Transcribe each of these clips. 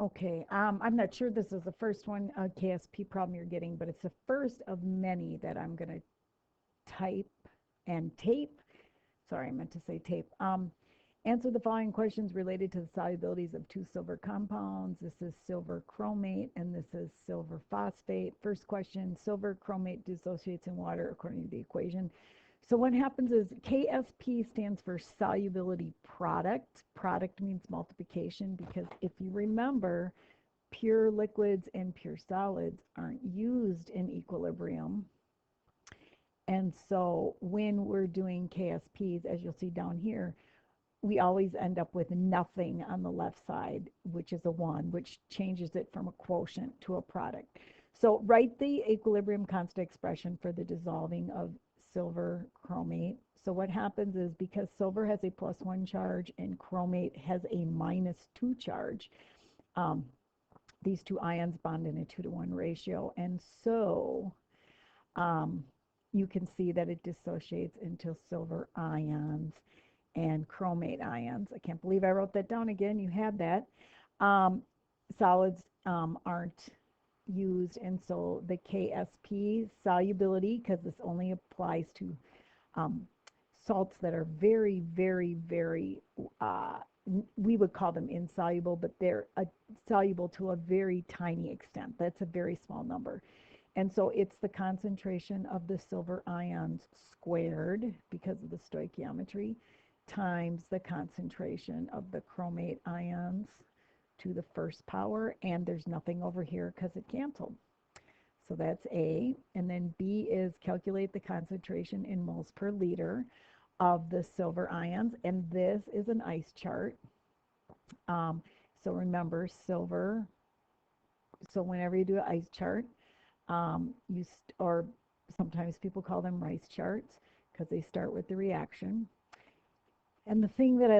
Okay, I'm not sure this is the first one, KSP problem you're getting, but it's the first of many that I'm going to type and tape. Sorry, I meant to say tape. Answer the following questions related to the solubilities of two silver compounds. This is silver chromate and this is silver phosphate. First question, silver chromate dissociates in water according to the equation. So what happens is KSP stands for solubility product. Product means multiplication because if you remember, pure liquids and pure solids aren't used in equilibrium. And so when we're doing KSPs, as you'll see down here, we always end up with nothing on the left side, which is a 1, which changes it from a quotient to a product. So write the equilibrium constant expression for the dissolving of silver chromate. So what happens is because silver has a +1 charge and chromate has a -2 charge, um, these two ions bond in a 2-to-1 ratio. And so um, you can see that it dissociates into silver ions and chromate ions. I can't believe I wrote that down again. You had that. Um, Solids aren't used, and so the KSP solubility, because this only applies to um, salts that are very, very, very, we would call them insoluble, but they're soluble to a very tiny extent. That's a very small number. And so it's the concentration of the silver ions squared because of the stoichiometry times the concentration of the chromate ions to the first power, and there's nothing over here because it canceled. So that's A. And then B is calculate the concentration in moles per liter of the silver ions, and this is an ice chart. Um, so remember silver. So whenever you do an ice chart, or sometimes people call them rice charts because they start with the reaction. And the thing that I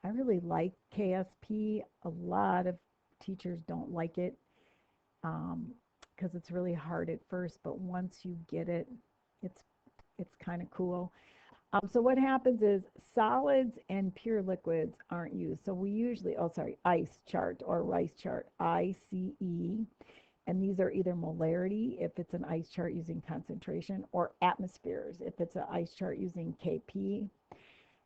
really like KSP. A lot of teachers don't like it because it's really hard at first, but once you get it, it's it's kind of cool. So what happens is solids and pure liquids aren't used. So we usually, oh sorry, ice chart or rice chart, ICE. And these are either molarity, if it's an ice chart using concentration, or atmospheres, if it's an ice chart using KP.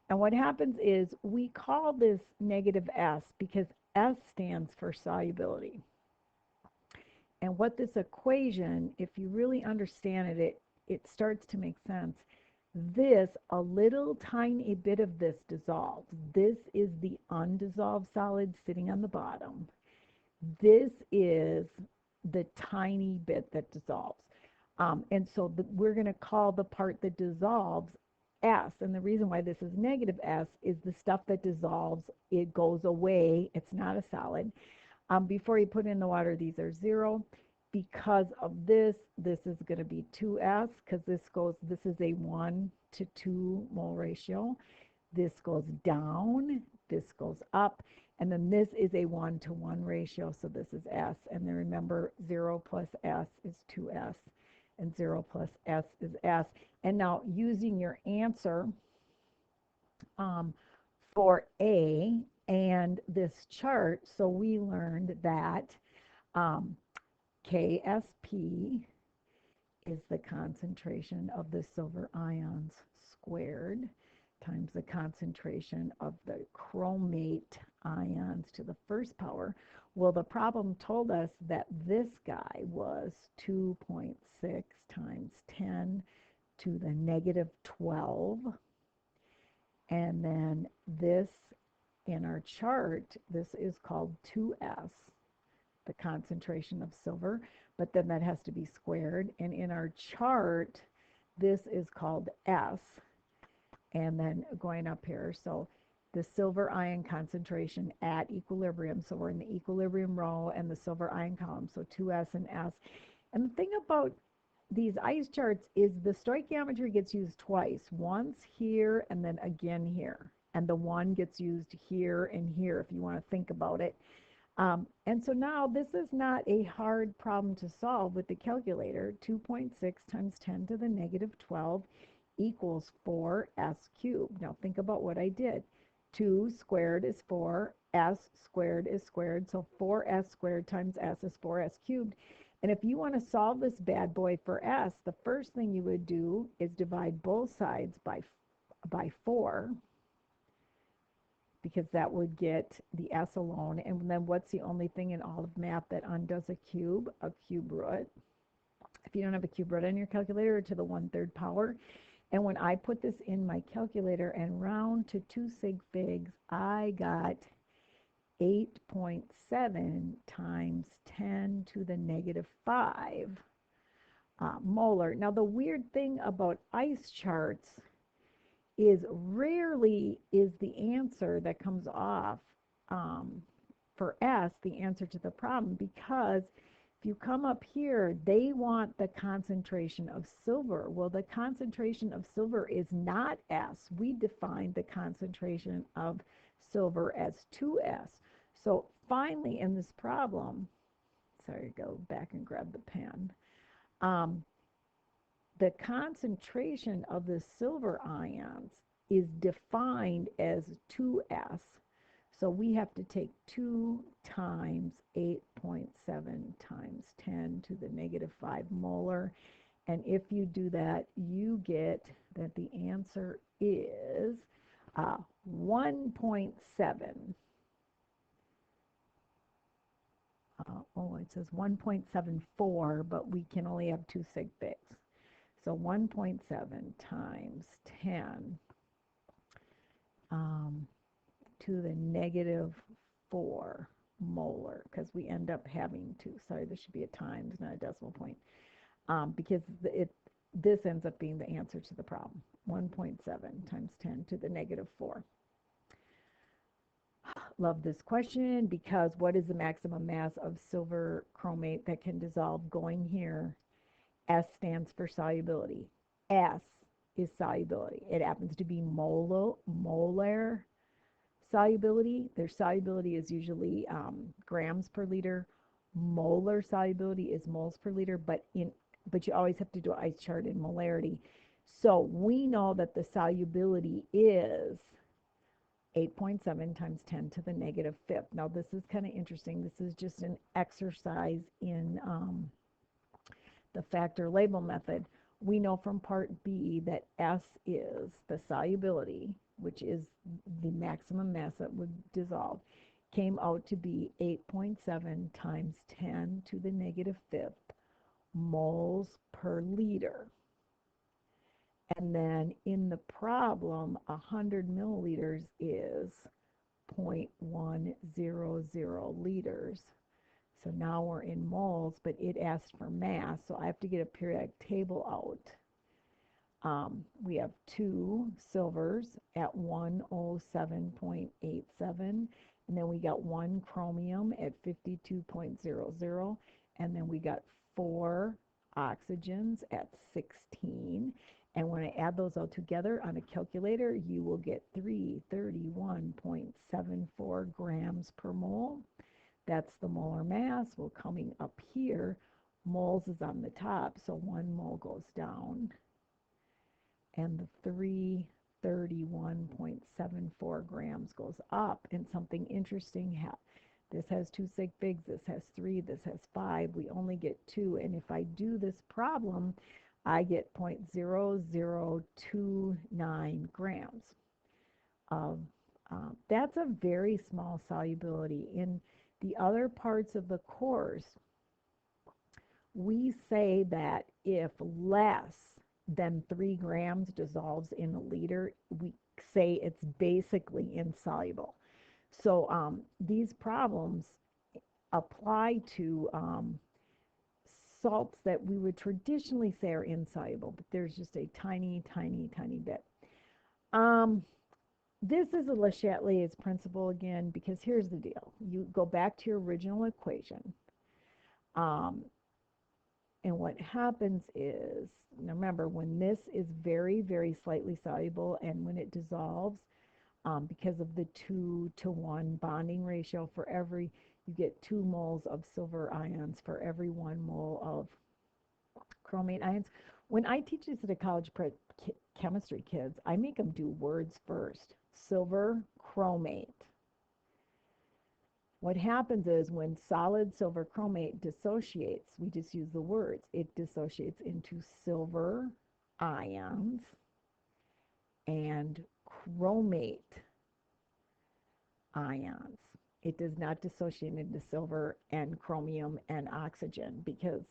And what happens is we call this negative S because S stands for solubility. And what this equation, if you really understand it starts to make sense. A little tiny bit of this dissolves. This is the undissolved solid sitting on the bottom. This is the tiny bit that dissolves. And so we're going to call the part that dissolves S. And the reason why this is negative S is the stuff that dissolves, it goes away. It's not a solid. Before you put in the water, these are 0. Because of this is going to be 2S because this is a 1 to 2 mole ratio. This goes down, this goes up, and then this is a 1 to 1 ratio, so this is S. And then remember, 0 plus S is 2S, and 0 plus S is S. And now using your answer for A and this chart, so we learned that KSP is the concentration of the silver ions squared times the concentration of the chromate ions to the first power. Well, the problem told us that this guy was 2.6 times 10 to the negative 12. And then this, in our chart, this is called 2S, the concentration of silver, but then that has to be squared. And in our chart, this is called S, and then going up here. So the silver ion concentration at equilibrium. So we're in the equilibrium row and the silver ion column. So 2S and S. And the thing about these ice charts is the stoichiometry gets used twice, once here and then again here. And the 1 gets used here and here if you want to think about it. And so now this is not a hard problem to solve with the calculator. 2.6 times 10 to the negative 12 equals 4s cubed. Now think about what I did. 2 squared is 4, s squared is squared, so 4s squared times s is 4s cubed. And if you want to solve this bad boy for s, the first thing you would do is divide both sides by 4, because that would get the s alone. And then what's the only thing in all of math that undoes a cube? A cube root. If you don't have a cube root on your calculator, to the 1/3 power. And when I put this in my calculator and round to 2 sig figs, I got 8.7 times 10 to the negative 5 molar. Now, the weird thing about ice charts is rarely is the answer that comes off for S the answer to the problem, because if you come up here, they want the concentration of silver. Well, the concentration of silver is not S. We defined the concentration of silver as 2S. So finally in this problem, sorry, go back and grab the pen. The concentration of the silver ions is defined as 2S. So we have to take 2 times 8.7 times 10 to the negative 5 molar. And if you do that, you get that the answer is 1.7. It says 1.74, but we can only have 2 sig figs. So 1.7 times 10 to the negative 4 molar, because we end up having to, sorry, this should be a times, not a decimal point, because this ends up being the answer to the problem. 1.7 times 10 to the negative 4. Love this question, because what is the maximum mass of silver chromate that can dissolve? Going here, S stands for solubility. S is solubility. It happens to be molar solubility. Their solubility is usually grams per liter. Molar solubility is moles per liter, but you always have to do an ice chart in molarity. So we know that the solubility is 8.7 times 10 to the negative 5th. Now this is kind of interesting. This is just an exercise in the factor label method. We know from part B that S is the solubility, which is the maximum mass that would dissolve, came out to be 8.7 times 10 to the negative 5th moles per liter. And then in the problem, 100 milliliters is 0.100 liters. So now we're in moles, but it asked for mass, so I have to get a periodic table out. We have 2 silvers at 107.87, and then we got 1 chromium at 52.00, and then we got 4 oxygens at 16. And when I add those all together on a calculator, you will get 331.74 grams per mole. That's the molar mass. Well, coming up here, moles is on the top, so 1 mole goes down. And the 331.74 grams goes up. And something interesting, this has 2 sig figs, this has 3, this has 5. We only get 2. And if I do this problem, I get 0.0029 grams of, that's a very small solubility. In the other parts of the course, we say that if less than 3 grams dissolves in a liter, we say it's basically insoluble. So these problems apply to salts that we would traditionally say are insoluble, but there's just a tiny, tiny, tiny bit. This is a Le Chatelier's principle again, because here's the deal. You go back to your original equation, and what happens is, remember, when this is very, very slightly soluble and when it dissolves, because of the 2-to-1 bonding ratio, for every, you get 2 moles of silver ions for every 1 mole of chromate ions. When I teach this to college prep chemistry kids, I make them do words first. Silver, chromate. What happens is when solid silver chromate dissociates, we just use the words, it dissociates into silver ions and chromate ions. It does not dissociate into silver and chromium and oxygen because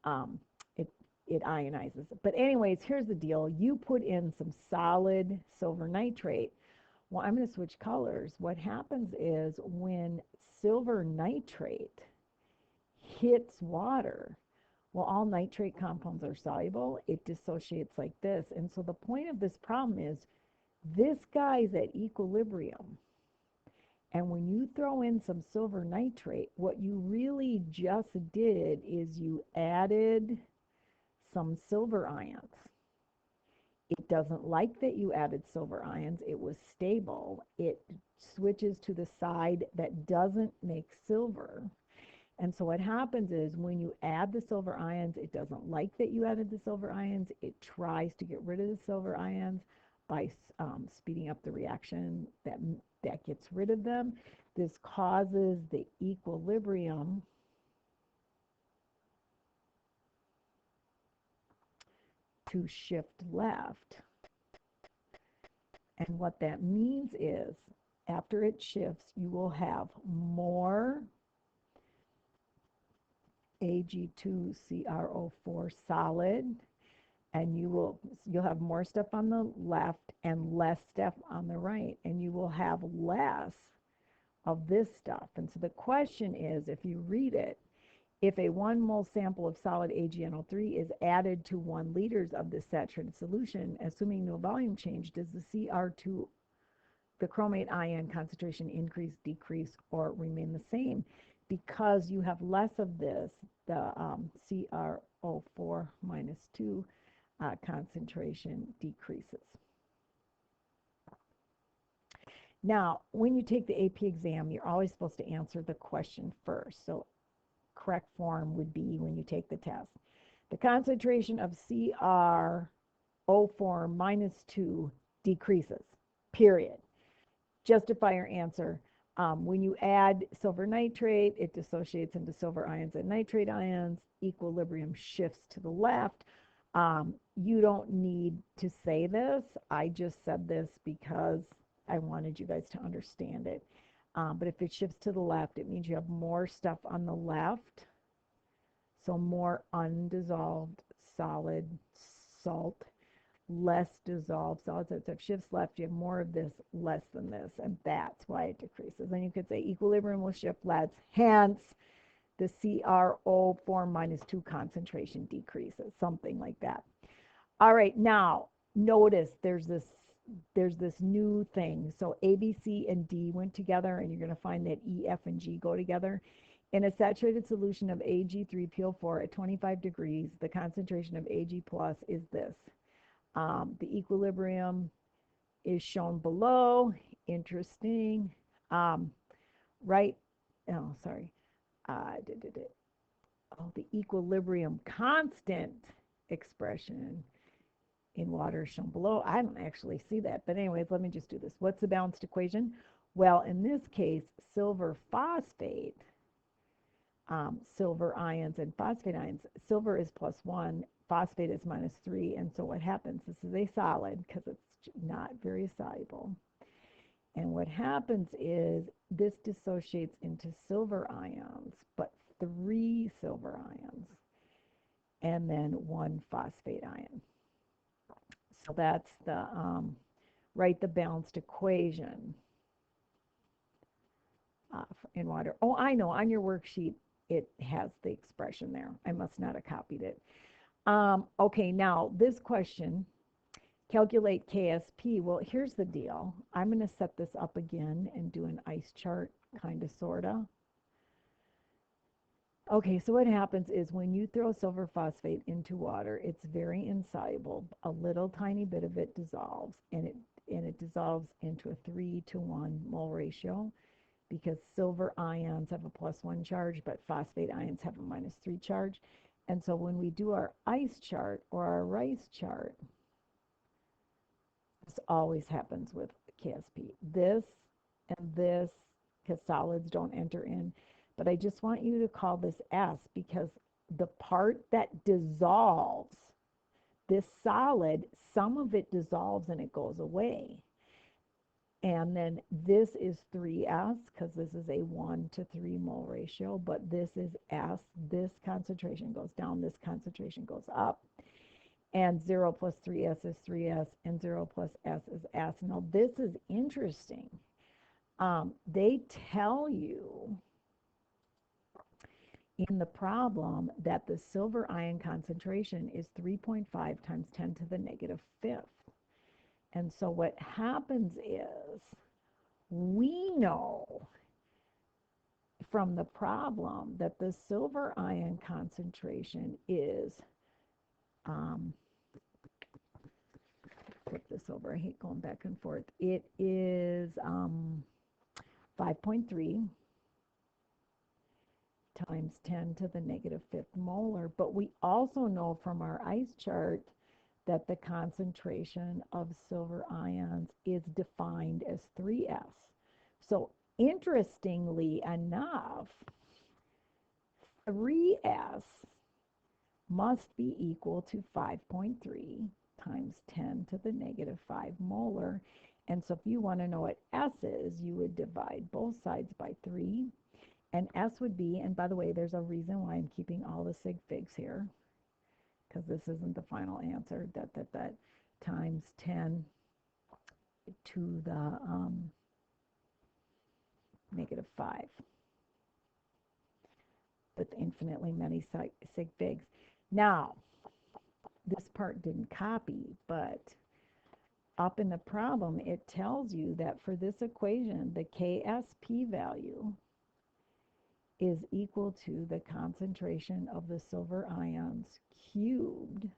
um, it ionizes. But anyways, here's the deal. You put in some solid silver nitrate. Well, I'm going to switch colors. What happens is when silver nitrate hits water, well, all nitrate compounds are soluble. It dissociates like this. And so the point of this problem is this guy's at equilibrium. And when you throw in some silver nitrate, what you really just did is you added some silver ions. It doesn't like that you added silver ions. It was stable. It switches to the side that doesn't make silver. And so what happens is when you add the silver ions, it doesn't like that you added the silver ions. It tries to get rid of the silver ions by speeding up the reaction that gets rid of them. This causes the equilibrium to shift left. And what that means is after it shifts, you will have more Ag2CrO4 solid, and you'll have more stuff on the left and less stuff on the right, and you will have less of this stuff. And so the question is, if you read it, if a 1 mole sample of solid AgNO3 is added to 1 liters of this saturated solution, assuming no volume change, does the CR2, the chromate ion concentration increase, decrease, or remain the same? Because you have less of this, the CrO4 minus 2 concentration decreases. Now, when you take the AP exam, you're always supposed to answer the question first. So correct form would be when you take the test. The concentration of CrO4 minus 2 decreases, period. Justify your answer. When you add silver nitrate, it dissociates into silver ions and nitrate ions. Equilibrium shifts to the left. You don't need to say this. I just said this because I wanted you guys to understand it. But if it shifts to the left, it means you have more stuff on the left. So more undissolved solid salt, less dissolved solids. So if it shifts left, you have more of this, less than this, and that's why it decreases. And you could say equilibrium will shift left, hence the CrO4 minus 2 concentration decreases, something like that. All right, now notice there's this new thing. So A, B, C, and D went together, and you're going to find that E, F, and G go together. In a saturated solution of Ag3PO4 at 25 degrees, the concentration of Ag plus is this. The equilibrium is shown below. Interesting. Right? Oh, sorry. The equilibrium constant expression in water is shown below. I don't actually see that, but anyways, let me just do this. What's the balanced equation? Well, in this case, silver phosphate, silver ions and phosphate ions. Silver is +1, phosphate is -3, and so what happens? This is a solid because it's not very soluble. And what happens is this dissociates into silver ions, but 3 silver ions, and then 1 phosphate ion. So that's the, write the balanced equation in water. Oh, I know, on your worksheet, it has the expression there. I must not have copied it. Okay, now this question, calculate KSP. Well, here's the deal. I'm going to set this up again and do an ice chart, kind of, sort of. Okay, so what happens is when you throw silver phosphate into water, it's very insoluble. A little tiny bit of it dissolves, and it dissolves into a 3-to-1 mole ratio because silver ions have a +1 charge, but phosphate ions have a -3 charge. And so when we do our ice chart or our rice chart, this always happens with KSP. This and this, because solids don't enter in. But I just want you to call this S because the part that dissolves, this solid, some of it dissolves and it goes away. And then this is 3S because this is a 1 to 3 mole ratio, but this is S. This concentration goes down, this concentration goes up. And 0 plus 3S is 3S, and 0 plus S is S. Now, this is interesting. They tell you in the problem that the silver ion concentration is 3.5 times 10 to the negative fifth. And so what happens is we know from the problem that the silver ion concentration is, flip this over, I hate going back and forth. It is 5.3 times 10 to the negative fifth molar. But we also know from our ice chart that the concentration of silver ions is defined as 3S. So interestingly enough, 3S must be equal to 5.3 times 10 to the negative 5 molar. And so if you want to know what S is, you would divide both sides by 3. And S would be, and by the way, there's a reason why I'm keeping all the sig figs here, because this isn't the final answer, that times 10 to the negative 5 with infinitely many sig figs. Now, this part didn't copy, but up in the problem, it tells you that for this equation, the KSP value is equal to the concentration of the silver ions cubed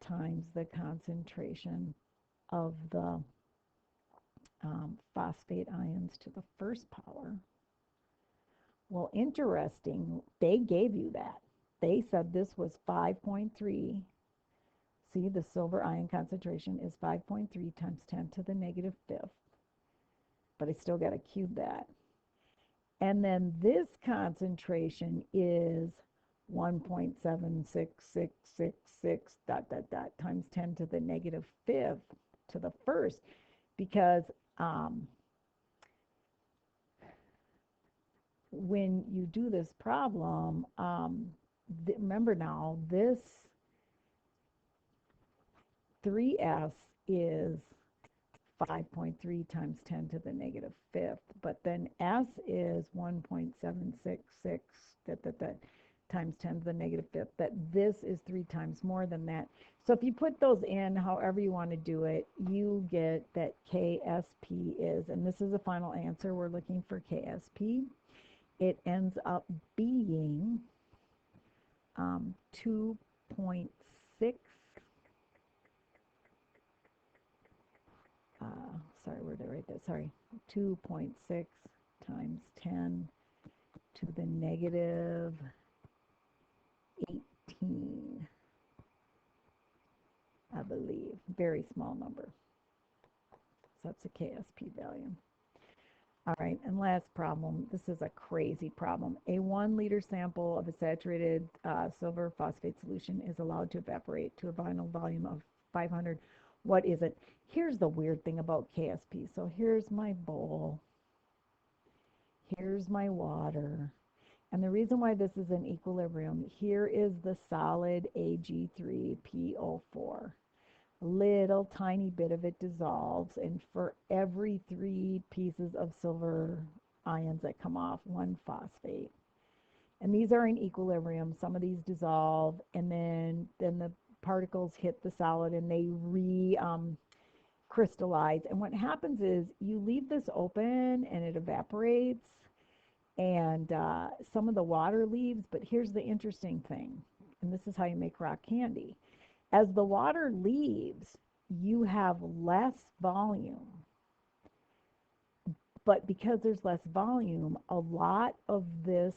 times the concentration of the phosphate ions to the first power. Well, interesting, they gave you that. They said this was 5.3. See, the silver ion concentration is 5.3 times 10 to the negative fifth. But I still got to cube that. And then this concentration is 1.76666 times 10 to the negative fifth to the first, because when you do this problem, remember now, this 3S is 5.3 times 10 to the negative fifth, but then S is 1.766 times 10 to the negative fifth, that this is 3 times more than that. So if you put those in, however you want to do it, you get that KSP is, and this is the final answer, we're looking for KSP. It ends up being 2.6, sorry, where did I write that? Sorry, 2.6 times 10 to the negative 18, I believe. Very small number. So that's a KSP value. All right, and last problem. This is a crazy problem. A 1 liter sample of a saturated silver phosphate solution is allowed to evaporate to a final volume of 500. What is it? Here's the weird thing about KSP. So here's my bowl. Here's my water. And the reason why this is in equilibrium, here is the solid Ag3PO4. Little tiny bit of it dissolves, and for every 3 pieces of silver ions that come off, 1 phosphate. And these are in equilibrium. Some of these dissolve, and then the particles hit the solid and they crystallize. And what happens is you leave this open and it evaporates, and some of the water leaves. But here's the interesting thing, and this is how you make rock candy. As the water leaves, you have less volume. But because there's less volume, a lot of this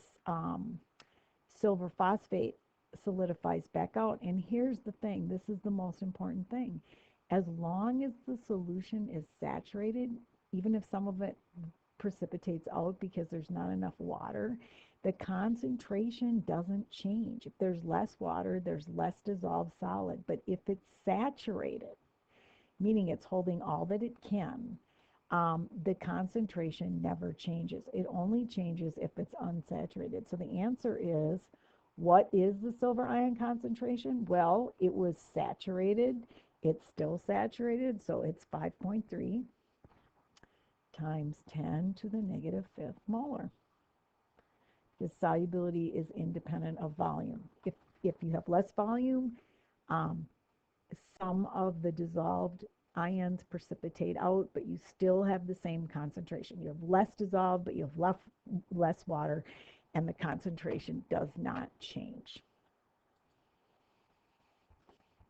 silver phosphate solidifies back out. And here's the thing, this is the most important thing. As long as the solution is saturated, even if some of it precipitates out because there's not enough water, the concentration doesn't change. If there's less water, there's less dissolved solid. But if it's saturated, meaning it's holding all that it can, the concentration never changes. It only changes if it's unsaturated. So the answer is, what is the silver ion concentration? Well, it was saturated. It's still saturated, so it's 5.3 times 10 to the negative fifth molar. The solubility is independent of volume. If you have less volume, some of the dissolved ions precipitate out, but you still have the same concentration. You have less dissolved, but you have less water, and the concentration does not change.